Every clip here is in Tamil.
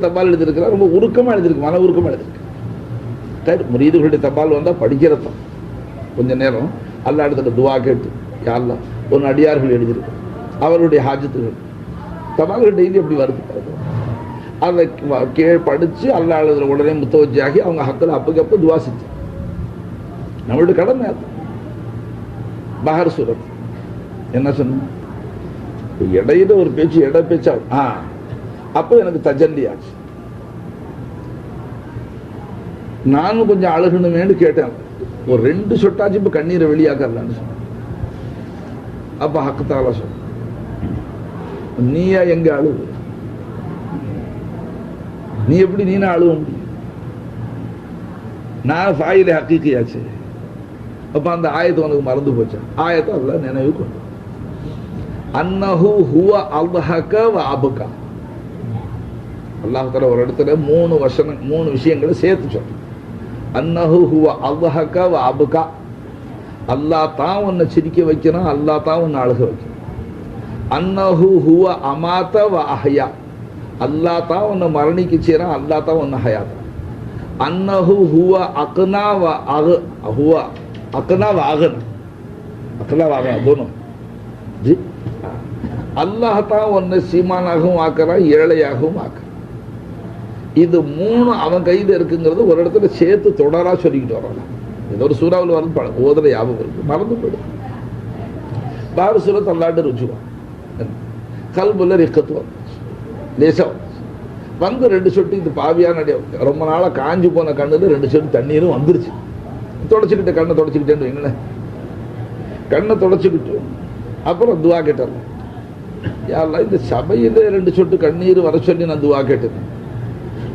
தபால் எழுதியிருக்கிறா, ரொம்ப உருக்கமாக எழுதியிருக்கு, மன உருக்கமாக எழுதியிருக்கு. முரீதுகளுடைய தபால் வந்தால் படிக்கிறது தான். கொஞ்ச நேரம் அல்லா இடத்துல துவா கேட்டு, யாரெல்லாம் ஒரு அடியார்கள் எழுதியிருக்கு அவருடைய ஹாஜத்துகள் தபால்கள் டெய்லி அப்படி வருது. அதை படித்து அல்லா எழுதுற உடனே முத்தவஜியாகி அவங்க ஹக்கில் அப்பக்கப்போ துவா செஞ்சு நம்மளுடைய கடமை. அது பஹர் சூரத் என்ன சொன்ன இடையில ஒரு பேச்சு இட பேச்சா அப்போ எனக்கு தஜல்லி ஆச்சு. நானும் கொஞ்சம் அழுகணுமேனு கேட்டேன். ஒரு 2 சொட்டாச்சு இப்ப கண்ணீரை வெளியாக்கலான்னு சொன்னேன். அப்ப ஹக்குத்தாலா சொன்ன, நீயா எங்க அழுவு, நீ எப்படி நீனா அழுவ முடியும், நான் ஃபாயிலே ஹக்கீக்கியாச்சு. அப்ப அந்த ஆயத்து உனக்கு மறந்து போச்சு. ஆயத்தை அல்ல நினைவு கொண்டு அன்னஹு ஹுவ அல்ஹக வ அபகா. அல்லாஹ் தஆலா ஒரு இடத்துல 3 விஷயங்களை சேர்த்து சொல்றான். அன்னஹு ஹுவ அல்ஹக வ அபகா. அல்லாஹ் தான் உன்னை சிரிக்க வைக்கிறான், அல்லாஹ் தான் உன்னை அழுக வைக்கிறான். அன்னஹு ஹுவ அமாத வ அஹ்யா. அல்லாஹ் தான் உன்னை மரணிக்க செய்றான், அல்லாஹ் தான் உன்னை ஹயாத். அன்னஹு ஹுவ அக்னா வ ஹுவ அக்னா வ அகன். அக்னா வ அகன் दोनों जी. அல்லாஹ் தான் உன்னை சீமானாகவும் ஆக்குறான், ஏழையாகவும் ஆக்குறான். இது 3 அவன் கையில் இருக்குங்கிறது ஒரு இடத்துல சேர்த்து தொடரா சொல்லிக்கிட்டு வரலாம். ஏதோ ஒரு சூறாவில் வந்து ஓதுற ஞாபகம் இருக்கு, மறந்து போயிடும். பாரு சூரத் அல்லாண்டு ருச்சுவான் கல்புல ரிக்கத்து லேசா வந்து 2 சொட்டு இது பாவியான ரொம்ப நாளாக காஞ்சி போன கண்ணுல 2 சொட்டு தண்ணீரும் வந்துருச்சு. தொடச்சிக்கிட்ட கண்ணை தொடச்சிக்கிட்டேன்னு வைங்களேன். கண்ணை தொடச்சிக்கிட்டு அப்புறம் துவா கேட்டார், யாரெல்லாம் இந்த சபையில் 2 சொட்டு கண்ணீர் வர சொல்லி நான் துவா கேட்டேன்.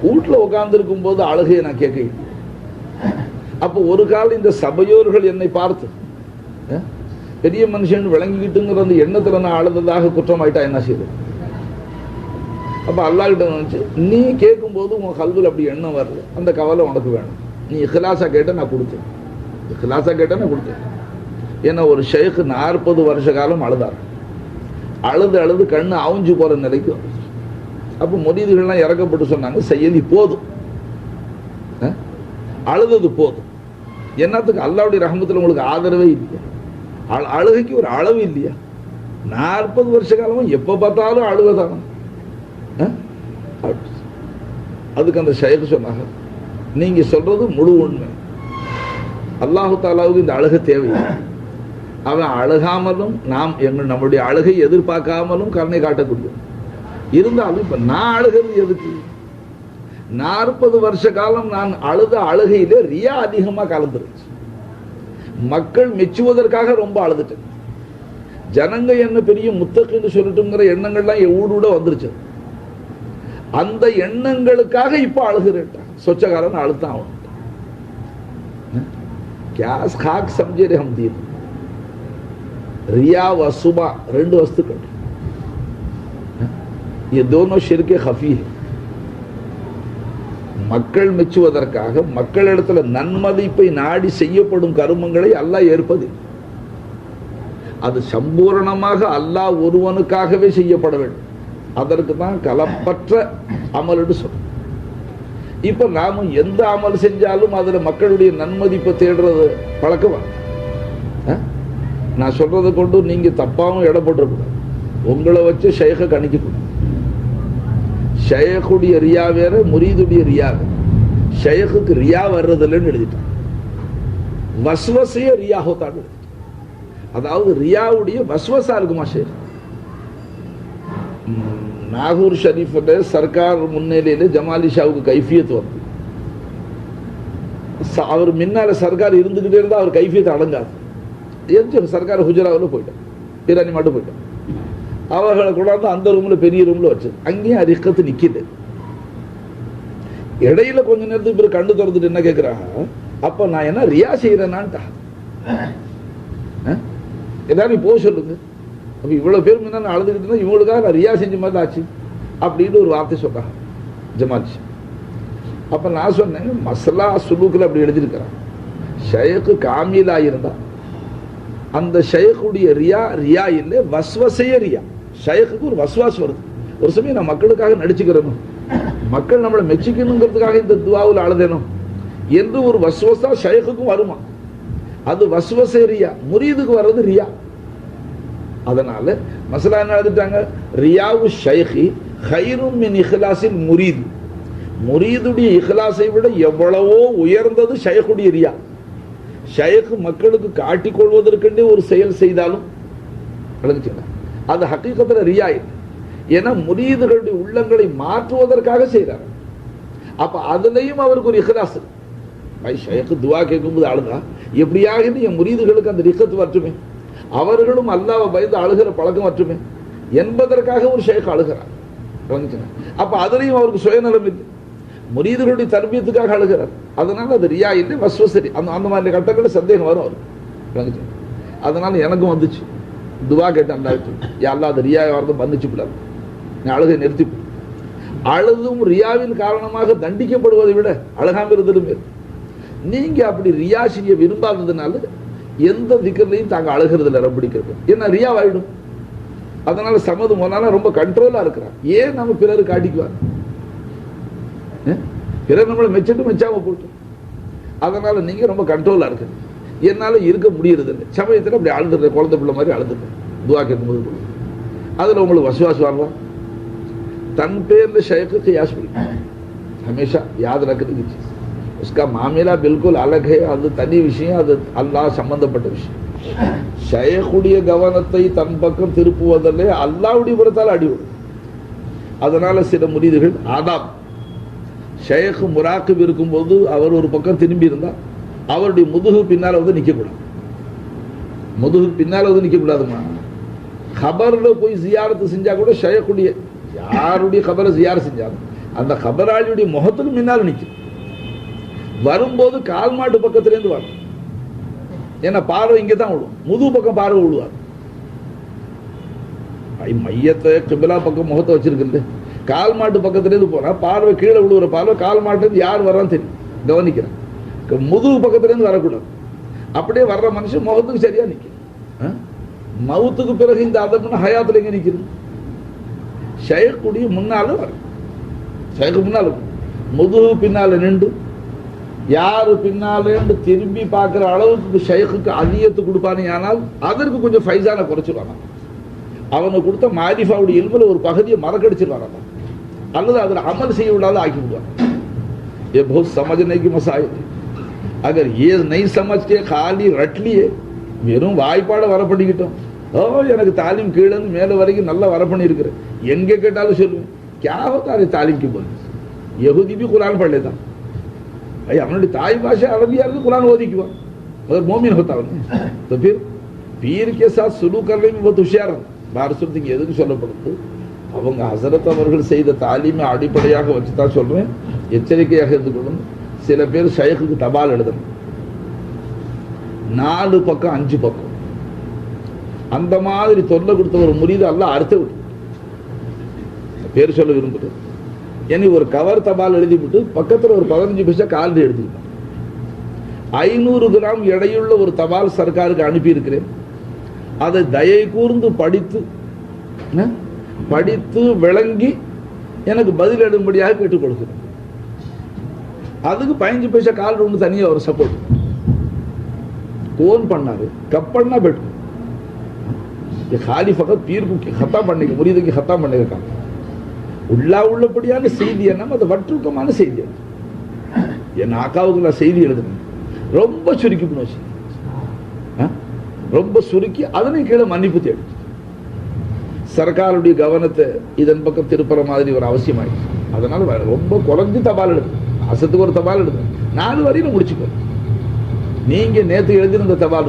வீட்டில் உட்கார்ந்துருக்கும் போது அழுகையை நான் கேட்க. அப்போ ஒரு காலம் இந்த சபையோர்கள் என்னை பார்த்து பெரிய மனுஷன் விளங்கிக்கிட்டுங்கிற அந்த எண்ணத்தில் நான் அழுததாக குற்றமாயிட்டா என்ன செய்யுது? அப்போ அல்லாஹ்கிட்ட நினைச்சு, நீ கேட்கும்போது உன் கல்வியில் அப்படி எண்ணம் வரல, அந்த கவலை உனக்கு வேணும். நீ இஹ்லாஸா கேட்ட நான் கொடுத்தேன், இஹ்லாஸா கேட்ட நான் கொடுத்தேன். ஏன்னா ஒரு ஷேக் 40 வருஷ காலம் அழுதார். அழுது கண்ணு அவுஞ்சு போற நிலைக்கு. அப்போ முரீதுகள்லாம் இறக்கப்பட்டு சொன்னாங்க, செய்யலி போதும், அழுதது போதும். என்னத்துக்கு? அல்லாஹ்வுடைய ரஹ்மத்துல உங்களுக்கு ஆதரவே இல்லையா? அழுகைக்கு ஒரு அளவு இல்லையா? 40 வருஷ காலமும் எப்ப பார்த்தாலும் அழுவதான. அதுக்கு அந்த ஷேக் சொன்னாங்க, நீங்க சொல்றது முழு உண்மை. அல்லாஹு தாலாவுக்கு இந்த அழுகை தேவையில்லை. அவன் அழுகாமலும் நாம் நம்முடைய அழுகை எதிர்பார்க்காமலும் கருணை காட்டக்கூடிய இருந்தாலும் இப்ப நான் அழுகிறது எதுக்கு? 40 வருஷ காலம் நான் அழுத அழுகையிலே ரியா அதிகமா கலந்துருச்சு. மக்கள் மெச்சுவதற்காக ரொம்ப அழுதுட்டேன். ஜனங்க என்ன பெரிய முத்தக்குன்னு சொல்லட்டுங்கிற எண்ணங்கள்லாம் என் ஊட வந்துருச்சு. அந்த எண்ணங்களுக்காக இப்ப அழுகிறேன். சொச்சகாரன் அழுத்தான் அவன். क्या खाक समझे रे हम दीन. रिया व सुबा 2 वस्तुக்கள். ये दोनों शिर्क खफी है. மக்கள் மெச்சுவதற்காக மக்களிடத்துல நன்மதிப்பை நாடி செய்யப்படும் கருமங்களை அல்லாஹ் ஏற்பது. அது சம்பூரணமாக அல்லாஹ் ஒருவனுக்காகவே செய்யப்பட வேண்டும். அதற்கு தான் கலப்பற்ற அமல் என்று சொல்றோம். இப்ப நாம எந்த அமல் செஞ்சாலும் அதுல மக்களுடைய நன்மதிப்பை தேடுறது பழக்கமா? நான் சொல்றதை கொண்டு நீங்க தப்பாவும் இடப்பட்டிருக்கூடாது. உங்களை வச்சு ஷேக கணிக்கக்கூடாது. ஷேகுடைய ரியா வேற, முரீதுடைய ரியா வேற. ஷேகுக்கு ரியா வர்றதில்லைன்னு எழுதிட்டான். வஸ்வசைய ரியா ஹோத்தான்னு எழுதிட்டான். அதாவது ரியாவுடைய வஸ்வசா இருக்குமா ஷேக்? நாகூர் ஷரீஃப்ல சர்க்கார் முன்னிலையில ஜமாலி ஷாவுக்கு கைஃபியத் வந்து அவர் முன்னால சர்க்கார் இருந்துகிட்டே இருந்தா அவர் கைஃபியத்தை அடங்காது. சர்க்கார் ஹுஜராவில் போயிட்டான், பிராணி மட்டும் போயிட்டான். அவர்களை கொண்டாந்து அந்த ரூம்ல பெரிய ரூம்ல வச்சு அங்கேயும் அரிக்கத்து நிக்கிது. இடையில கொஞ்ச நேரத்துக்கு பிறகு கண்டு திறந்துட்டு என்ன கேட்கிறாங்க, அப்ப நான் என்ன ரியா செய்யறேன்னான்ட்டா எல்லாரும் போ சொல்லுங்க. அப்ப இவ்வளவு பேர் முன்னாடி அழுதுகிட்டு இருந்தா இவங்களுக்காக நான் ரியா செஞ்ச மாதிரி ஆச்சு அப்படின்னு ஒரு வார்த்தை சொல்றாங்க ஜமால். அப்ப நான் சொன்னேன், மசலா சுலூக்கில் அப்படி எழுதியிருக்கிறான். ஷேக்கு காமிலா இருந்தா அந்த ஷேக்குடைய ரியா ரியா இல்லை, வஸ்வசைய ரியா. ஷேக்குக்கு ஒரு வஸ்வாஸ் வருது. ஒரு சமயம் நான் மக்களுக்காக நடிச்சுக்கிறேன், மக்கள் நம்மளை மெச்சிக்கணுங்கிறதுக்காக இந்த துவாவில் அழுதேனும் என்று ஒரு வஸ்வசா ஷைக்குக்கும் வருமா? அது வஸ்வசே ரியா, முரீதுக்கு வர்றது ரியா. அதனால மசலா என்ன எழுதிட்டாங்க, ரியாவு ஷைഖி ஹைரும் மின் இஹ்லாஸில் முரீது. முரீதுடைய இஹ்லாஸை விட எவ்வளவோ உயர்ந்தது ஷைഖுடைய ரியா. ஷைഖ் மக்களுக்கு காட்டிக் கொள்வதற்கென்றே ஒரு செயல் செய்தாலும் அது ஹக்கீகத்துல ரியா இல்லை. ஏன்னா முரீதுகளுடைய உள்ளங்களை மாற்றுவதற்காக செய்யறாங்க. அப்ப அதுலயும் அவருக்கு ஒரு இஹ்லாஸ். ஷைഖ் துவா கேட்கும்போது அழுதா எப்படியாக என் முரீதுகளுக்கு அந்த ரிக்கத்து வரட்டுமே, அவர்களும் அல்லாஹ்வை பயந்து அழுகிற பழக்கம் வரட்டுமே என்பதற்காக ஒரு ஷைഖ் அழுகிறார். அப்ப அதுலயும் அவருக்கு சுயநலம் இல்லை, முரீதுகளுடைய தர்பியத்துக்காக அழுகிறார். அதனால அது ரியா இல்லை, வஸ்வசரி. அந்த மாதிரி கட்டங்களில் சந்தேகம் வரும் அவருக்கு. அதனால எனக்கும் வந்துச்சு, துவா கேட்டேன், அல்லாஹ் அது ரியா வரது வந்துச்சு கூடாது, நான் அழுகை நிறுத்தி. அழுதும் ரியாவின் காரணமாக தண்டிக்கப்படுவதை விட அழகாம இருந்ததுமே. நீங்க அப்படி ரியா செய்ய விரும்பாததுனால எந்த திக்கர்லையும் தாங்க அழுகிறது இல்லை, ரப்பிடிக்கிறது. ஏன்னா ரியா ஆயிடும். அதனால சமது மோனால ரொம்ப கண்ட்ரோலா இருக்கிறார். ஏன் நம்ம பிறரு காட்டிக்குவார்? பிறர் நம்மளை மெச்சிட்டு மெச்சாம போட்டு. அதனால நீங்க ரொம்ப கண்ட்ரோலா இருக்கு. என்னால இருக்க முடியறது இல்லை. சமயத்தில் அப்படி அழுதுற குழந்தை பிள்ளை மாதிரி அழுதுட்டேன் துவா கேட்கும்போது. அதுல உங்களுக்கு வசுவாசம் வரலாம். तन पे शेख क़ियास हमेशा याद रखने की चीज, उसका मामला बिल्कुल अलग है. அது தனி விஷயம், அது அல்லாஹ் சம்பந்தப்பட்ட விஷயம். ஷைഖுடைய கவனத்தை தன் பக்கம் திருப்புவதில்லை, அல்லாஹ்வுடைய புறத்தால் அடிவிடும். அதனால சில முரீதுகள் ஆதாப், ஷைഖ் முராக்கிப் இருக்கும்போது அவர் ஒரு பக்கம் திரும்பி இருந்தா அவருடைய முதுகு பின்னால வந்து நிற்கக்கூடாது. முதுகு பின்னால வந்து நிற்கக்கூடாதுமா. खबरல போய் ஜியாரத்து செஞ்சா கூட ஷைഖுடைய யாருடைய खबரை ஜியாரத் செஞ்சாலும் அந்த खबராளியுடைய முகத்துக்கு முன்னால் நிற்கும். வரும்போது கால் மாட்டு பக்கத்திலேருந்து வரும். ஏன்னா பார்வை இங்கே தான் விழும், முதுகு பக்கம் பார்வை விழுவார். மையத்தை கிபிலா பக்கம் முகத்தை வச்சிருக்கு, கால் மாட்டு பக்கத்திலேருந்து போனா பார்வை கீழே விழுவுற பார்வை கால் மாட்டுலேருந்து யார் வர்றான்னு தெரியும், கவனிக்கிறேன். முதுகு பக்கத்திலேருந்து வரக்கூடாது. அப்படியே வர்ற மனுஷன் முகத்துக்கு சரியா நிற்கும். மவுத்துக்கு பிறகு இந்த அதம்னா ஹயாத்துல எங்க நிற்கிறது? ஷைഖுடைய முன்னால வரும். ஷைഖு முன்னால முதுகு பின்னால நின்று யாரு பின்னாலேன்னு திரும்பி பார்க்கிற அளவுக்கு ஷைഖுக்கு அதிகத்து கொடுப்பானே. ஆனால் அதற்கு கொஞ்சம் ஃபைசான குறைச்சிருவாங்க. அவனுக்கு கொடுத்த மாரிஃபாவுடைய இல்முல ஒரு பகுதியை மறக்கடிச்சிருவாங்க, அல்லது அதில் அமல் செய்ய விடாத ஆக்கி விடுவாங்க. ये बहुत समझने की मसाइल है. अगर ये नहीं समझ के खाली रट लिए, வெறும் வாய்ப்பாட வரப்படிக்கிட்டோம், ஓ எனக்கு தாலீம் கீழேன்னு மேலே வரைக்கும் நல்லா வரப்பண்ணிருக்கிறேன், எங்கே கேட்டாலும் சொல்லுவேன் क्या होता है तालीम की बोल. यहूदी भी कुरान पढ़ लेता भाई, அவனுடைய தாய் பாஷை அரபியா இருக்கு, குரான் ஓதிக்குவான், मगर मोमिन होता है. तो फिर पीर के साथ सुलूक करने में बहुत होशियार है. பாரசுரத்துக்கு எதுக்கு சொல்லப்படுது? அவங்க ஹசரத் அவர்கள் செய்த தாலீமை அடிப்படையாக வச்சுதான் சொல்றேன், எச்சரிக்கையாக இருந்து கொள்ளணும். சில பேர் ஷைഖுக்கு தபால் எழுதணும், 4 பக்கம் 5 பக்கம் அந்த மாதிரி தொல்லை கொடுத்த ஒரு முரீது அல்லாஹ் அறுத்து விட்டு பேர் சொல்ல விரும்புது. இனி ஒரு கவர் தபால் எழுதிவிட்டு பக்கத்தில் ஒரு 15 பைசா கால்டி எடுத்துக்கிட்டோம். 500 கிராம் எடையுள்ள ஒரு தபால் சர்க்காருக்கு அனுப்பி இருக்கிறேன். அதை தயை கூர்ந்து படித்து விளங்கி எனக்கு பதில் எழுதும்படியாக கேட்டுக் கொடுக்கிறேன். அதுக்கு 15 பைசா கால் ஒன்று தனியாக ஒரு சப்போர்ட் कौन पढ़ना है, कब पढ़ना बैठो, ये खाली फकत पीर को खत्म पढ़ने के, मुरीद की खत्म पढ़ने का काम. உள்ளபடியான செய்தி என்ன, அது வற்றுக்கமான செய்தி. என் ஆக்காவுக்குள்ள செய்தி எழுதுங்க, ரொம்ப சுருக்கி போச்சு, ரொம்ப சுருக்கி அதனை கீழே மன்னிப்பு தேடி சர்க்காருடைய கவனத்தை இதன் பக்கம் திருப்புற மாதிரி ஒரு அவசியம் ஆயிடுச்சு. அதனால ரொம்ப குறைஞ்சு தபால் எழுது, மாசத்துக்கு ஒரு தபால் எழுது, 4 வரியில முடிச்சுக்கோ. நீங்க நேற்று எழுதியிருந்த தபால்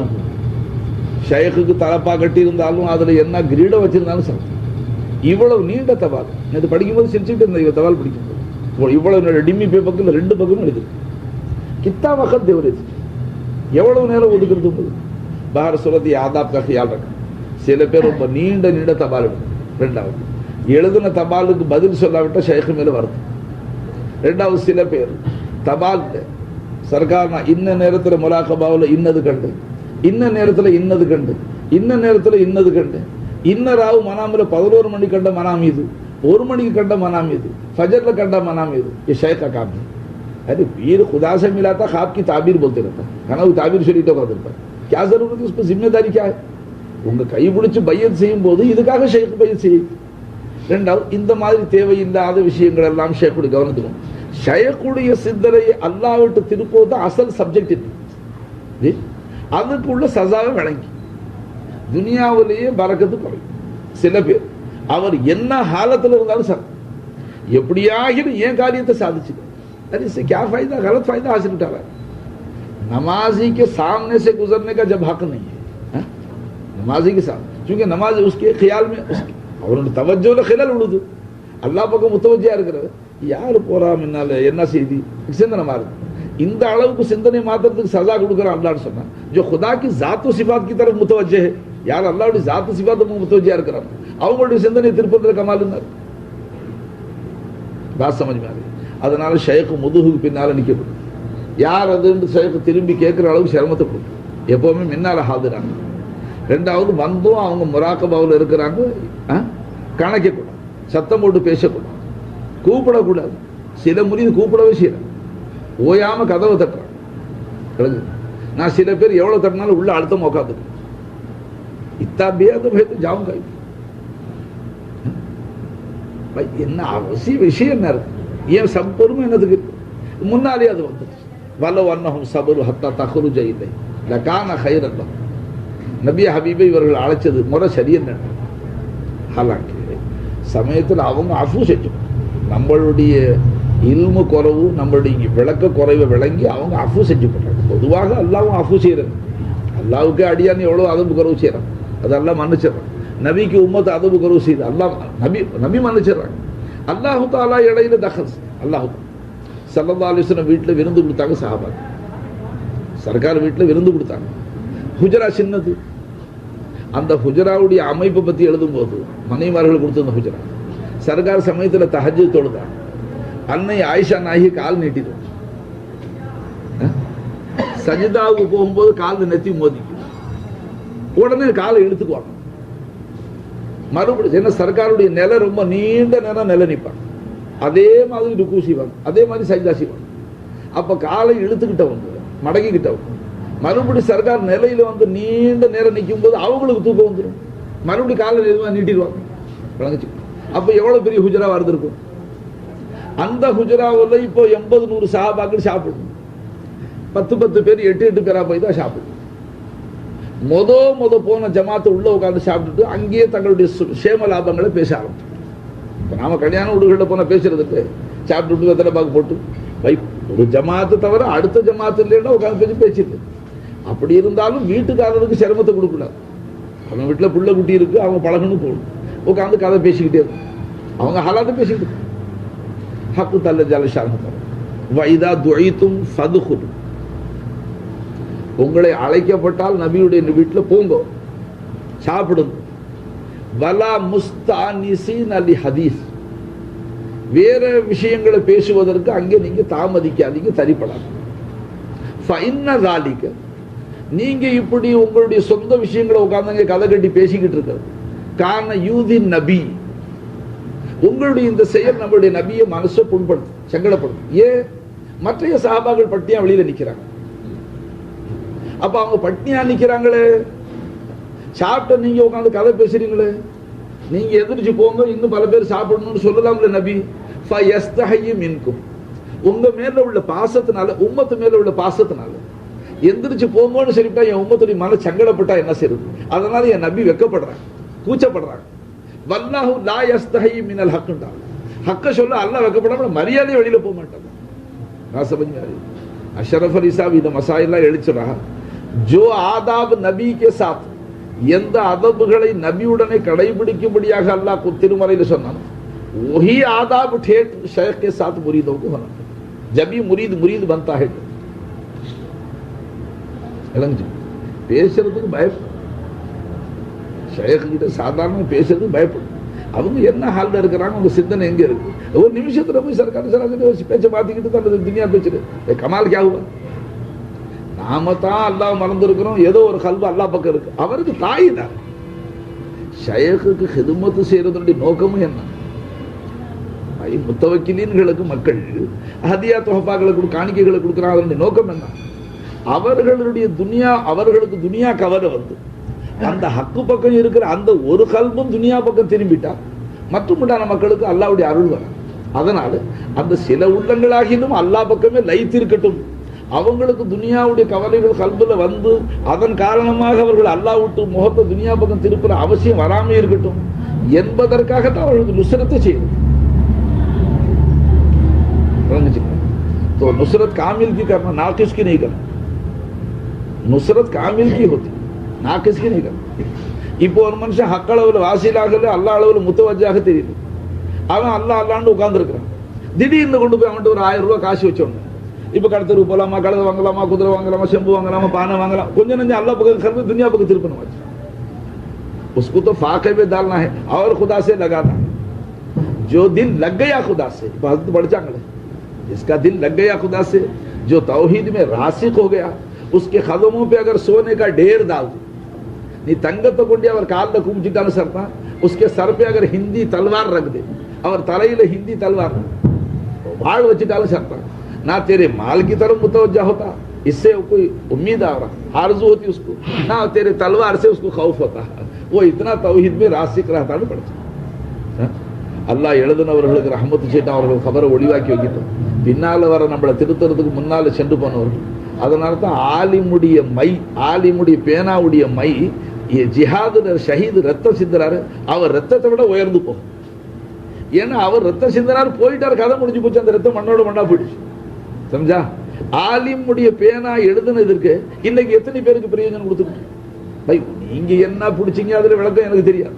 ஷைഖுக்கு தலப்பா கட்டி இருந்தாலும் அதுல என்ன கிரீட வச்சிருந்தாலும் சரி, இவ்வளவு நீண்ட தபால். நேற்று படிக்கும்போது சிரிச்சுட்டு இருந்த தபால் படிக்கும்போது இவ்வளவு டிம்மி பேப்பர்ல 2 பக்கமும் எழுது. கித்தா வகத் தேவரேஜ் எவ்வளவு நேரம் ஒதுக்குறது போது பார சுரத்தி ஆதாப் கையால் இருக்கு. சில பேர் ரொம்ப நீண்ட தபால் எழுது. 2வது எழுதின தபாலுக்கு பதில் சொல்லாவிட்டா ஷைഖு மேல வருது. 2வது சில பேர் தபால் சர்க்கார் இன்ன நேரத்தில் முலாகபாவில் இன்னது கண்டு, இன்ன நேரத்தில் இன்னது கண்டு, இன்ன நேரத்தில் இன்னது கண்டு, இன்ன ராவு மனாமில் 11 மணி கண்ட மனாம் இது, 1 மணிக்கு கண்ட मनाम இது, फजर कंडा मनाम இது, ये शेख का काम है। अरे पीर खुदा से मिला था, ख्वाब की ताबीर बोलते रहता, खाना वो ताबीर शरीफ तो करता है, क्या जरूरत है, उस पर जिम्मेदारी क्या है? உங்க கை பிடிச்சு பையத் செய்யும் போது இதுக்காக ஷேக் பையத் செய்யும். ரெண்டாவது, இந்த மாதிரி தேவையில்லாத விஷயங்கள் எல்லாம் ஷேக்குடைய கவனத்துக்கும், ஷேக்குடைய சிந்தனை அல்லாஹ் விட்டு திருப்போது அசல் சப்ஜெக்ட் இது, அதுக்குள்ள சசாவை வழங்கி துனியாவிலேயே பரக்கத்து குறையும். சில பேர் அவர் என்ன हालத்தில் இருந்தாலும் சார் எப்படியாகிற ஏன் காரியத்தை சாதிச்சுக்க, अरे इससे क्या फायदा, गलत फायदा हासिल उठा रहा है। नमाजी के सामने से गुजरने का जब हक नहीं है, नमाजी के साथ, क्योंकि नमाज उसके ख्याल में उसकी அவருடைய தவஜ்ஜுல खिलल உழுது, அல்லாஹ் பக்கம் முத்தவஜ்ஜியா இருக்கிறது, யார் போறா முன்னால என்ன செய்தி சிந்தனை மாறுது. இந்த அளவுக்கு சிந்தனை மாத்திரத்துக்கு சஜா கொடுக்குறான் அல்லாஹ்னு சொன்னா, जो खुदा की जात और सिफात की तरफ मुतवज्जे है, யார் அல்லாஹ்வுடைய जात और सिफात मुतवज्जिया இருக்கிறாங்க, அவங்களுடைய சிந்தனை திருப்பதில கமால்னார். बात समझ में आ रही? அதனால ஷேக் முதுகுக்கு பின்னால நிக்கணும். யார் அதுன்னு ஷேக் திரும்பி கேட்கிற அளவுக்கு சிரமத்தை கொடுக்கும். எப்பவுமே முன்னால ஹாதிராங்க. ரெண்டாவது, வந்தும் அவங்க முராக்கபாவில் இருக்கிறாங்க, கணக்கக்கூடாது, சத்தம் போட்டு பேசக்கூடாது, கூப்பிடக்கூடாது. சில முறிது கூப்பிடவே செய்யறாங்க, ஓயாம கதவை தட்டுறாங்க. நான் சில பேர் எவ்வளவு தட்டினாலும் உள்ள அழுத்தம் உட்காந்துருக்கு, இத்தாபியாத பயத்து ஜாவுங்க. என்ன அவசிய விஷயம் என்ன இருக்கு, ஏன் சப் பொறுமை என்னதுக்கு முன்னாலே அது வந்துச்சு. வலோ அன்னஹும் சபரு ஹத்தா தஹ்ருஜ இலை லகான கைரன் லஹும். நபி ஹபீபை இவர்கள் அழைச்சது முறை சரியன்னு. ஹாலாக்கி சமயத்தில் அவங்க அஃபு செஞ்சோம். நம்மளுடைய இல்மு குறைவு, நம்மளுடைய விளக்க குறைவை விளங்கி அவங்க அஃபு செஞ்சு போட்டாங்க. பொதுவாக அல்லாவும் அஃபு செய்யறாங்க. அல்லாவுக்கு அடியான்னு எவ்வளோ அதம்பு குறைவு செய்யறாங்க, அது எல்லாம் மன்னிச்சிடறாங்க. நபிக்கு உம்மத்து அதம்பு குறைவு செய்து அல்லாஹ் நபி மன்னிச்சிடறாங்க. அல்லாஹு தாலா இடையில தகல். அல்லாஹு ஸல்லல்லாஹு அலைஹி வஸல்லம் வீட்டில் விருந்து கொடுத்தாங்க. சஹாபா சர்க்கார் வீட்டில் விருந்து கொடுத்தாங்க. ஹுஜரா சின்னது. அந்த ஹுஜராவுடைய அமைப்பை பற்றி எழுதும்போது மனைவிமார்கள் கொடுத்த ஹுஜரா சர்க்கார் சமயத்தில் தஹஜ்ஜுத் தொழுதாங்க. அன்னை ஆயிஷா நாயகி கால் நீட்டிடும். சஜிதாவுக்கு போகும்போது கால் நெத்தி மோதிக்கும், உடனே காலை இழுத்துக்குவாங்க. மறுபடியும் என்ன, சர்க்காருடைய நிலை ரொம்ப நீண்ட நேரம் நிலை நிற்பாங்க. அதே மாதிரி ருக்கு செய்வாங்க, அதே மாதிரி சஜிதா செய்வாங்க. அப்ப காலை இழுத்துக்கிட்டவங்க மடங்கிக்கிட்டவங்க மறுபடியும் சர்க்கார் நிலையில வந்து நீண்ட நேரம் நிற்கும் போது அவங்களுக்கு தூக்கம் வந்துடும், மறுபடியும் காலை நீட்டிடுவாங்க. விளங்குச்சு? அப்ப எவ்வளவு பெரிய ஹுஜரா இருந்திருக்கும். அந்த ஹுஜராவில் இப்போ 80-100 சஹாபாக்கள் சாப்பிடணும். 10 பேர் 8 பேரா போய் தான் சாப்பிடணும். மொத போன ஜமாத்து உள்ள உட்காந்து சாப்பிட்டுட்டு அங்கேயே தங்களுடைய சேம லாபங்களை பேச ஆரம்பிச்சு. இப்போ நாம கல்யாண வீடுகளில் போன பேசுறதுக்கு சாப்பிட்டு வெத்தலை பாக்கு போட்டு ஒரு ஜமாத்து தவிர அடுத்த ஜமாத்து இல்லைன்னா உட்காந்து பேசிட்டு. அப்படி இருந்தாலும் வீட்டுக்காரருக்கு சிரமத்தை கொடுக்கூடாது. அவங்க வீட்டில் புள்ள குட்டி இருக்கு, அவங்க பழகணும் போகணும், உட்காந்து கதை பேசிக்கிட்டே இருக்கும். அவங்க ஹலாத்தை பேசிக்கிட்டு ஹக்கு தல்ல ஜலஷான் வைதா துஐத்தும் ஃபதுகுல். உங்களை அழைக்கப்பட்டால் நபியுடைய வீட்டில் போங்க, சாப்பிடுங்க. வலா முஸ்தானிஸீன் அலி ஹதீஸ். வேற விஷயங்களை பேசுவதற்கு அங்கே நீங்க தாமதிக்காதீங்க, தரிப்படாது. ஃபஇன்ன ஸாலிக, நீங்க இப்படி உங்களுடைய சொந்த விஷயங்களை உட்கார்ந்தாங்க கதை கட்டி பேசிக்கிட்டு இருக்கிறது, கான யூதின் நபி, உங்களுடைய இந்த செயல் நம்மளுடைய நபியை மனசை புண்படுத்து, சங்கடப்படுத்து. ஏன் மற்ற சஹாபாக்கள் பட்டியா வெளியில நிக்கிறாங்க. அப்ப அவங்க பட்னியா நிக்கிறாங்களே, சாப்பிட்ட நீங்க உட்காந்து கதை பேசுறீங்களே, நீங்க எதிர்த்து போங்க, இன்னும் பல பேர் சாப்பிடணும்னு சொல்லலாம்ல நபி. ஃபயஸ்தஹயி மின்கும், உங்க மேல உள்ள பாசத்தினால, உம்மத்து மேல உள்ள பாசத்தினால எந்திரிச்சு போங்கன்னு சொல்லிட்டா என் உம்மத்துடைய மன சங்கடப்பட்டா என்ன செய்யுது? அதனால என் நபி வெக்கப்படுறாங்க, கூச்சப்படுறாங்க. வல்லாஹு லா யஸ்தஹயி மினல் ஹக்ண்டா, ஹக்க சொல்ல அல்லாஹ் வெக்கப்படாம மரியாதை வெளியில போக மாட்டாங்க. நான் சமஞ்சாரு அஷரஃப் அலி சாஹிப் இந்த மசாயிலாம் எழுச்சுறா, ஜோ ஆதாப் நபி கே சாத், எந்த அதபுகளை நபியுடனே கடைபிடிக்கும்படியாக அல்லாஹ் திருமறையில சொன்னான், वही आदाब ठेठ शेख के साथ मुरीदों को होना, जब ही मुरीद बनता है. பேசுறதுக்கு பயப்படும், ஷேக் கிட்ட சாதாரண பேசுறதுக்கு பயப்படும். அவங்க என்ன ஹால்ல இருக்கிறாங்க, அவங்க சிந்தனை எங்க இருக்கு. ஒரு நிமிஷத்துல போய் சர்க்கார் பேச்ச மாத்திக்கிட்டு தான் துனியா பேச்சுட்டு கமால் கியா ஹுவா. நாம தான் அல்லாஹ் மறந்துருக்கிறோம், ஏதோ ஒரு கல்வி அல்லாஹ் பக்கம் இருக்கு. அவருக்கு தாய் தான். ஷேக்குக்கு ஹிதுமத்து செய்யறதுடைய நோக்கமும் என்ன? முத்தவக்கிலீன்களுக்கு மக்கள் ஹதியா தொகப்பாக்களை காணிக்கைகளை கொடுக்குறாங்க. நோக்கம் என்ன? அவர்களுடைய துனியா, அவர்களுக்கு துனியா கவலை வந்து அந்த ஹக்கு பக்கம் இருக்கிற அந்த ஒரு கல்பும் துனியா பக்கம் திரும்பிட்டா மற்றுமுண்டான மக்களுக்கு அல்லாஹ்வுடைய அருள் வரும். அதனால அந்த சில உள்ளங்களாகிலும் அல்லாஹ் பக்கமே லைத்திருக்கட்டும், அவங்களுக்கு துனியாவுடைய கவலைகள் கல்புல வந்து அதன் காரணமாக அவர்கள் அல்லாஹ் விட்டு முகத்தை துனியா பக்கம் திருப்புற அவசியம் வராமே இருக்கட்டும் என்பதற்காகத்தான் அவர்களுக்கு நுஸ்ரத்தை செய்யும். तो नुसरत कामिल की करना, नाकिस की नहीं करना. नुसरत कामिल की होती, नाकिस की नहीं करना. இப்போ ஒரு மனுஷன் ஹக்களவில் வாசிலாகல அல்லா அளவில் முத்தவஜாக தெரியுது. அவன் அல்லா அல்லான்னு உட்கார்ந்துருக்கிறான். திடீர்னு கொண்டு போய் அவன்கிட்ட ஒரு 1000 ரூபாய் காசு வச்சோன்னு இப்போ கடத்தருக்கு போகலாமா, கழுதை வாங்கலாமா, குதிரை வாங்கலாமா, செம்பு வாங்கலாமா, பானை வாங்கலாம், கொஞ்சம் நஞ்சம் அல்லா பக்கம் கல்வி दुनिया பக்கம் திருப்பணும். उसको तो फाके में डालना है और खुदा से लगाना है. जो दिल लग गया खुदा से, बहुत बढ़ जाएंगे. जिसका दिल लग गया खुदा से, जो तौहीद में रासिक हो गया, उसके कदमों पे अगर सोने का ढेर डाल दो, नहीं तंगत कोंडी और काल कुंचिटाल सरता, उसके सर पे अगर हिंदी तलवार रख दे और तलैले हिंदी तलवार भाड़ वचिटाल सरता, ना तेरे माल की तरफ मुतवज्जा होता, इससे कोई उम्मीद आ रहा आरजू होती उसको, ना तेरे तलवार से उसको खौफ होता. वो इतना तौहीद में रासिक रहता नहीं पड़ता. அல்லாஹ் எழுதினவர்களுக்கு ரஹ்மத்து செய்தான், அவர்கள் கபரை ஒளிவாக்கி வைக்கிட்டோம். பின்னால் வர நம்மளை திருத்தறதுக்கு முன்னால் சென்று போனவர்கள். அதனால தான் ஆலிமுடைய மை, ஆலிமுடைய பேனாவுடைய மை, ஜிஹாது ஷஹீது ரத்தம் சிந்தறாரு, அவர் ரத்தத்தை விட உயர்ந்து போகும். ஏன்னா அவர் ரத்தம் சிந்தனார், போயிட்டார், கதை முடிஞ்சு போச்சு, அந்த ரத்தம் மண்ணோட மண்ணா போயிடுச்சு. சம்ஜா? ஆலிமுடைய பேனா எழுதுனதற்கு இன்னைக்கு எத்தனை பேருக்கு பிரயோஜனம் கொடுத்துருக்கு? பை நீங்க என்ன பிடிச்சிங்க அதுல விளக்கம் எனக்கு தெரியாது.